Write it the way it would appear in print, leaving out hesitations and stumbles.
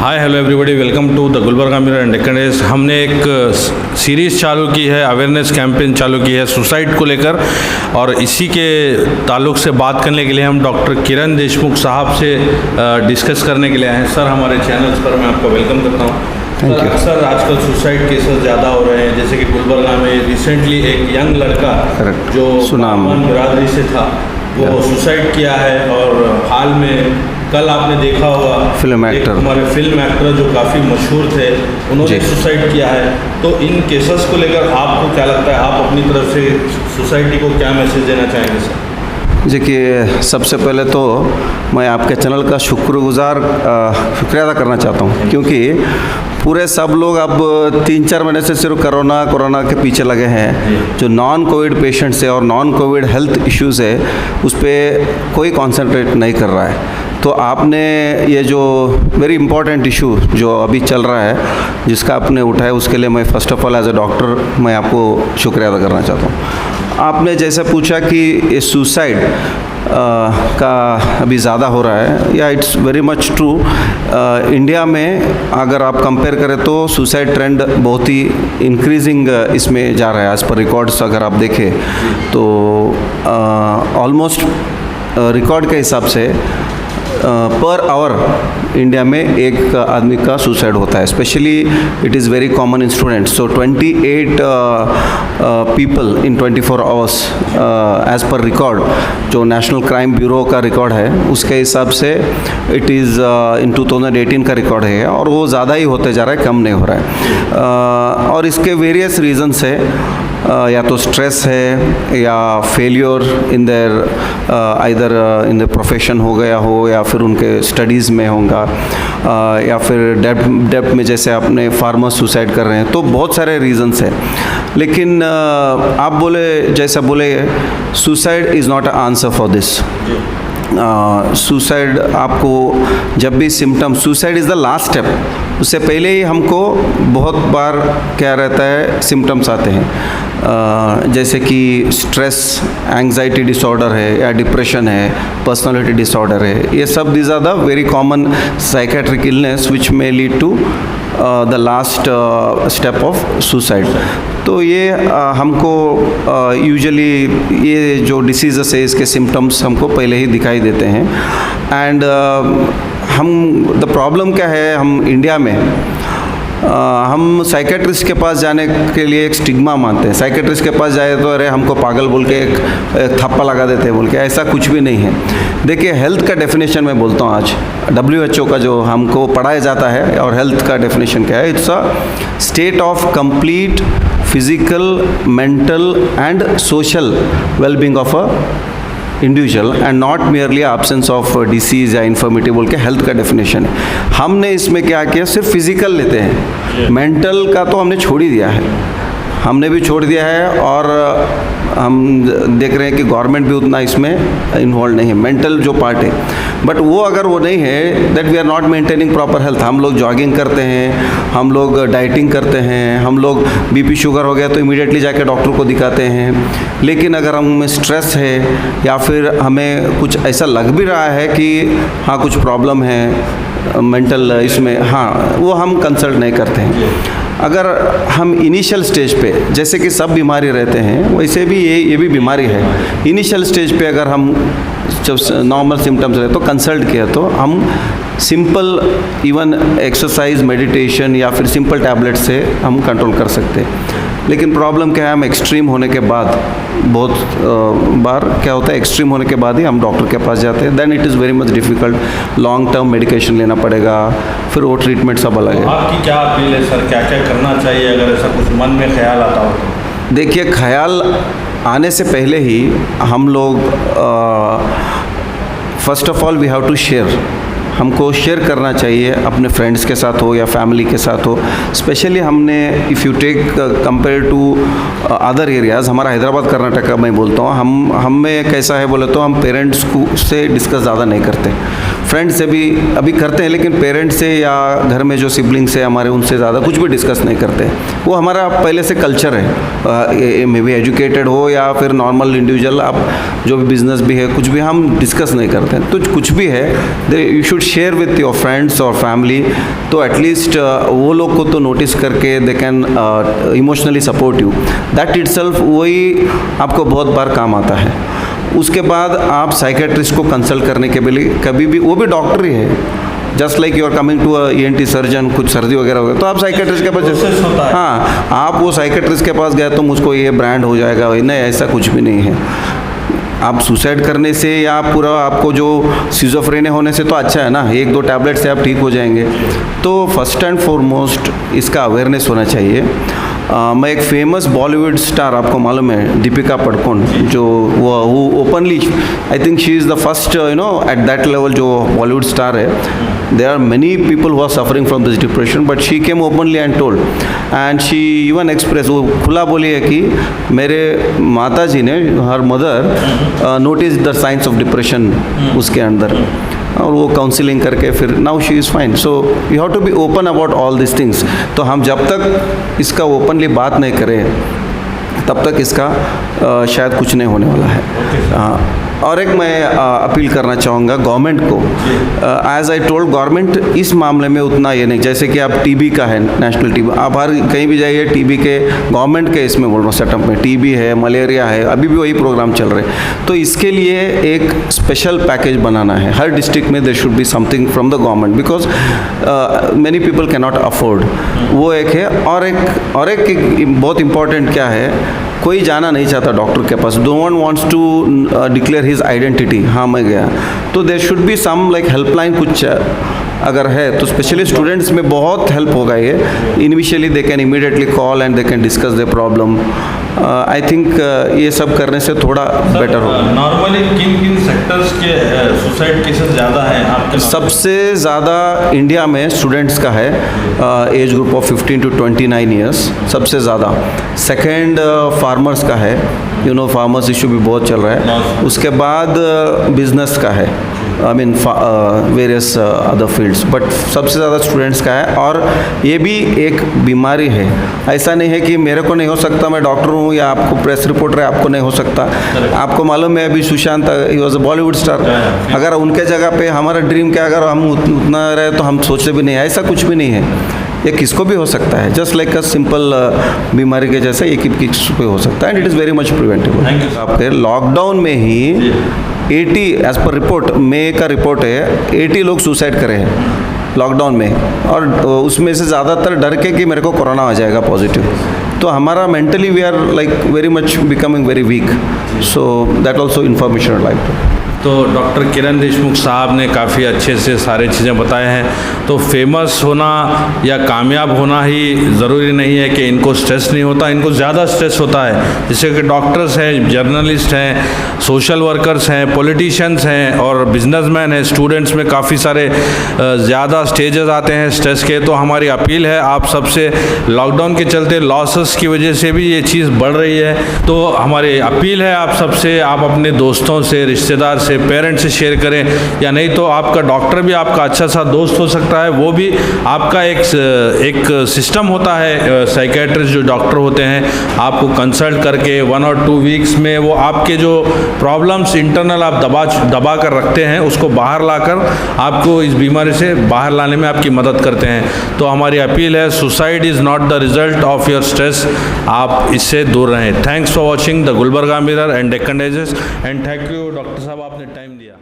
Hi hello everybody, welcome to the Gulbarga mirror and Deccan days. हमने एक series चालू की है, अवेयरनेस कैंपेन चालू की है सुसाइड को लेकर, और इसी के ताल्लुक़ से बात करने के लिए हम डॉक्टर किरण देशमुख साहब से डिस्कस करने के लिए आए हैं। सर, हमारे चैनल्स पर मैं आपका वेलकम करता हूँ। सर, आजकल सुसाइड केसेस ज़्यादा हो रहे हैं, जैसे कि गुलबर्गा में रिसेंटली एक यंग लड़का जो ब्राह्मण बिरादरी से था वो सुसाइड किया है, और हाल में कल आपने देखा होगा हमारे फिल्म एक्टर जो काफ़ी मशहूर थे उन्होंने सुसाइड किया है। तो इन केसेस को लेकर आपको क्या लगता है, आप अपनी तरफ से सोसाइटी को क्या मैसेज देना चाहेंगे सर? देखिए, सबसे पहले तो मैं आपके चैनल का शुक्रिया अदा करना चाहता हूँ, क्योंकि पूरे सब लोग अब 3-4 महीने से सिर्फ कोरोना के पीछे लगे हैं। जो नॉन कोविड पेशेंट्स है और नॉन कोविड हेल्थ इश्यूज़ है उस पर कोई कॉन्सेंट्रेट नहीं कर रहा है। तो आपने ये जो वेरी इंपॉर्टेंट इशू जो अभी चल रहा है जिसका आपने उठाया, उसके लिए मैं first of all as a doctor मैं आपको शुक्रिया अदा करना चाहता हूँ। आपने जैसे पूछा कि ये सुसाइड का अभी ज़्यादा हो रहा है, या it's very much true. India में अगर आप कंपेयर करें तो सुसाइड ट्रेंड बहुत ही इंक्रीजिंग इसमें जा रहा है। एज़ पर रिकॉर्ड्स अगर आप देखें तो ऑलमोस्ट रिकॉर्ड के हिसाब से पर आवर इंडिया में एक आदमी का सुसाइड होता है। Specially it is very common in students. So 28 people in 24 hours as per record जो नेशनल क्राइम ब्यूरो का रिकॉर्ड है उसके हिसाब से इट इज़ इन 2018 का रिकॉर्ड है, और वो ज़्यादा ही होते जा रहा है, कम नहीं हो रहा है। और इसके वेरियस रीजंस है, या तो स्ट्रेस है, या failure in their either in the profession हो गया हो, या फिर उनके स्टडीज़ में होगा, या फिर डेप्थ में जैसे अपने फार्मर्स सुसाइड कर रहे हैं। तो बहुत सारे रीजंस है, लेकिन आप जैसा बोले suicide is not a answer for this. Suicide आपको जब भी symptom, suicide is the last step, उससे पहले ही हमको बहुत बार क्या रहता है सिम्टम्स आते हैं, जैसे कि स्ट्रेस, एंग्जाइटी डिसऑर्डर है, या डिप्रेशन है, पर्सनालिटी डिसऑर्डर है। ये सब these are the very common psychiatric illness which may lead to the last step of suicide. तो ये हमको यूजुअली ये जो डिसीज़ेस है इसके सिम्टम्स हमको पहले ही दिखाई देते हैं। एंड द प्रॉब्लम क्या है, हम इंडिया में हम साइकेट्रिस्ट के पास जाने के लिए एक स्टिग्मा मानते हैं। साइकेट्रिस्ट के पास जाए तो अरे हमको पागल बोल के एक थप्पा लगा देते हैं बोल के, ऐसा कुछ भी नहीं है। देखिए, हेल्थ का डेफिनेशन मैं बोलता हूँ आज WHO का जो हमको पढ़ाया जाता है, और हेल्थ का डेफिनेशन क्या है, it's a state of complete physical, mental and social wellbeing of a individual and not merely absence of disease या इन्फर्मिटी बोल के हेल्थ का डेफिनेशन है। हमने इसमें क्या किया, सिर्फ फिजिकल लेते हैं, मेंटल का तो हमने छोड़ ही दिया है, हमने भी छोड़ दिया है। और हम देख रहे हैं कि गवर्नमेंट भी उतना इसमें इन्वॉल्व नहीं है, मेंटल जो पार्ट है। बट वो अगर वो नहीं है, that we are not maintaining proper health. हम लोग जॉगिंग करते हैं, हम लोग डाइटिंग करते हैं, हम लोग BP शुगर हो गया तो इमीडिएटली जाके डॉक्टर को दिखाते हैं। लेकिन अगर हमें स्ट्रेस है, या फिर हमें कुछ ऐसा लग भी रहा है कि हाँ कुछ प्रॉब्लम है मेंटल इसमें, हाँ, वो हम कंसल्ट नहीं करते हैं। अगर हम इनिशियल स्टेज पे, जैसे कि सब बीमारी रहते हैं वैसे भी ये भी बीमारी है, इनिशियल स्टेज पे अगर हम जब नॉर्मल सिम्टम्स रहे तो कंसल्ट किया तो हम सिंपल इवन एक्सरसाइज, मेडिटेशन या फिर सिंपल टैबलेट से हम कंट्रोल कर सकते हैं। लेकिन प्रॉब्लम क्या है, हम एक्सट्रीम होने के बाद, बहुत बार क्या होता है एक्सट्रीम होने के बाद ही हम डॉक्टर के पास जाते हैं। Then it is very much difficult, long term medication लेना पड़ेगा, फिर वो ट्रीटमेंट सब अलग है। आपकी क्या अपील है सर, क्या क्या करना चाहिए अगर ऐसा कुछ मन में ख्याल आता हो तो? देखिए, ख्याल आने से पहले ही हम लोग first of all we have to share, हमको शेयर करना चाहिए अपने फ्रेंड्स के साथ हो या फैमिली के साथ हो। स्पेशली हमने if you take compare to other areas, हमारा हैदराबाद कर्नाटक का मैं बोलता हूँ, हम में कैसा है बोले तो हम पेरेंट्स को से डिस्कस ज़्यादा नहीं करते, फ्रेंड से भी अभी करते हैं, लेकिन पेरेंट्स से या घर में जो सिबलिंग्स है हमारे, उनसे ज़्यादा कुछ भी डिस्कस नहीं करते। वो हमारा पहले से कल्चर है, मे बी एजुकेटेड हो या फिर नॉर्मल इंडिविजुअल, आप जो भी बिजनेस भी है, कुछ भी हम डिस्कस नहीं करते हैं। तो कुछ भी है you should share with your friends और फैमिली, तो एटलीस्ट वो लोग को तो नोटिस करके they can emotionally support you. That itself वही आपको बहुत बार काम आता है। उसके बाद आप साइकेट्रिस्ट को कंसल्ट करने के लिए कभी भी, वो भी डॉक्टर ही है, just like you are coming to ENT surgeon, कुछ सर्दी वगैरह हो गया तो आप साइकेट्रिस्ट के पास, हाँ आप वो साइकेट्रिस्ट के पास गए तो मुझको ये ब्रांड हो जाएगा, नहीं, ऐसा कुछ भी नहीं है। आप सुसाइड करने से या पूरा आपको जो सिजोफ्रेनिया होने से तो अच्छा है ना, 1-2 टैबलेट से आप ठीक हो जाएंगे। तो फर्स्ट एंड फॉरमोस्ट इसका अवेयरनेस होना चाहिए। मैं एक फेमस बॉलीवुड स्टार, आपको मालूम है दीपिका पादुकोण, जो वो openly, I think she is the first at that level जो बॉलीवुड स्टार है। There are many people who are suffering from this depression, but she came openly and told, and she even express, वो खुला बोली है कि मेरे माता जी ने, her mother notice the science of depression उसके अंदर, और वो काउंसलिंग करके फिर now she is fine. So you have to be open about all this things. तो हम जब तक इसका ओपनली बात नहीं करें तब तक इसका शायद कुछ नहीं होने वाला है। और एक मैं अपील करना चाहूँगा गवर्नमेंट को, एज आई टोल्ड, गवर्नमेंट इस मामले में उतना ये नहीं, जैसे कि आप टीबी का है, नेशनल टीबी, आप हर कहीं भी जाइए टीबी के गवर्नमेंट के इसमें बोल रहा हूँ सेटअप में, टीबी है, मलेरिया है, अभी भी वही प्रोग्राम चल रहे हैं। तो इसके लिए एक स्पेशल पैकेज बनाना है हर डिस्ट्रिक्ट में, there should be something from the government, because many people can not afford. वो एक है। और एक बहुत इंपॉर्टेंट क्या है, कोई जाना नहीं चाहता डॉक्टर के पास, no one wants to declare his identity, हाँ मैं गया, तो there should be some like helpline कुछ अगर है तो स्पेशली स्टूडेंट्स में बहुत हेल्प होगा ये। Initially they can immediately call and they can discuss the problem. I think ये सब करने से थोड़ा बेटर होगा। नॉर्मली किन सेक्टर्स के सुसाइड केसेस ज़्यादा हैं आपके? सबसे ज़्यादा इंडिया में स्टूडेंट्स का है, age group of 15 to 29 years सबसे ज़्यादा। सेकेंड फार्मर्स का है, फार्मर्स इशू भी बहुत चल रहा है। उसके बाद बिजनेस का है, I mean various other fields, but सबसे ज़्यादा स्टूडेंट्स का है। और ये भी एक बीमारी है, ऐसा नहीं है कि मेरे को नहीं हो सकता, मैं डॉक्टर हूँ, या आपको प्रेस रिपोर्टर है आपको नहीं हो सकता। आपको मालूम है अभी Sushant, he was a Bollywood star, अगर उनके जगह पे हमारा ड्रीम क्या, अगर हम उतना रहे तो हम सोचते भी नहीं, ऐसा कुछ भी नहीं है। ये किसको भी हो सकता है, जस्ट लाइक अ सिंपल बीमारी के जैसे ये किसी को हो सकता है, and it is very much preventable. आपके लॉकडाउन में ही 80 एज पर रिपोर्ट, मई का रिपोर्ट है, 80 लोग सुसाइड करे हैं लॉकडाउन में, और उसमें से ज़्यादातर डर के कि मेरे को कोरोना आ जाएगा पॉजिटिव। तो हमारा mentally we are like very much becoming very weak, so that also information like. तो डॉक्टर किरण देशमुख साहब ने काफ़ी अच्छे से सारी चीज़ें बताए हैं। तो फेमस होना या कामयाब होना ही ज़रूरी नहीं है कि इनको स्ट्रेस नहीं होता, इनको ज़्यादा स्ट्रेस होता है। जैसे कि डॉक्टर्स हैं, जर्नलिस्ट हैं, सोशल वर्कर्स हैं, पॉलिटिशियंस हैं और बिजनेसमैन हैं, स्टूडेंट्स में काफ़ी सारे ज़्यादा स्टेजेस आते हैं स्ट्रेस के। तो हमारी अपील है आप सबसे, लॉकडाउन के चलते लॉसेस की वजह से भी ये चीज़ बढ़ रही है, तो हमारी अपील है आप सबसे, आप अपने दोस्तों से, रिश्तेदार से, पेरेंट्स से शेयर करें, या नहीं तो आपका डॉक्टर भी आपका अच्छा सा दोस्त हो सकता है, वो भी आपका एक सिस्टम होता है, साइकेट्रिस्ट जो डॉक्टर होते हैं, आपको कंसल्ट करके 1 or 2 वीक्स में वो आपके जो प्रॉब्लम्स इंटरनल आप दबा कर रखते हैं उसको बाहर लाकर आपको इस बीमारी से बाहर लाने में आपकी मदद करते हैं। तो हमारी अपील है, suicide is not the result of your stress, आप इससे दूर रहें। Thanks for watching the Gulbarga mirror and Deccan digest, and thank you doctor साहब, आपने टाइम दिया।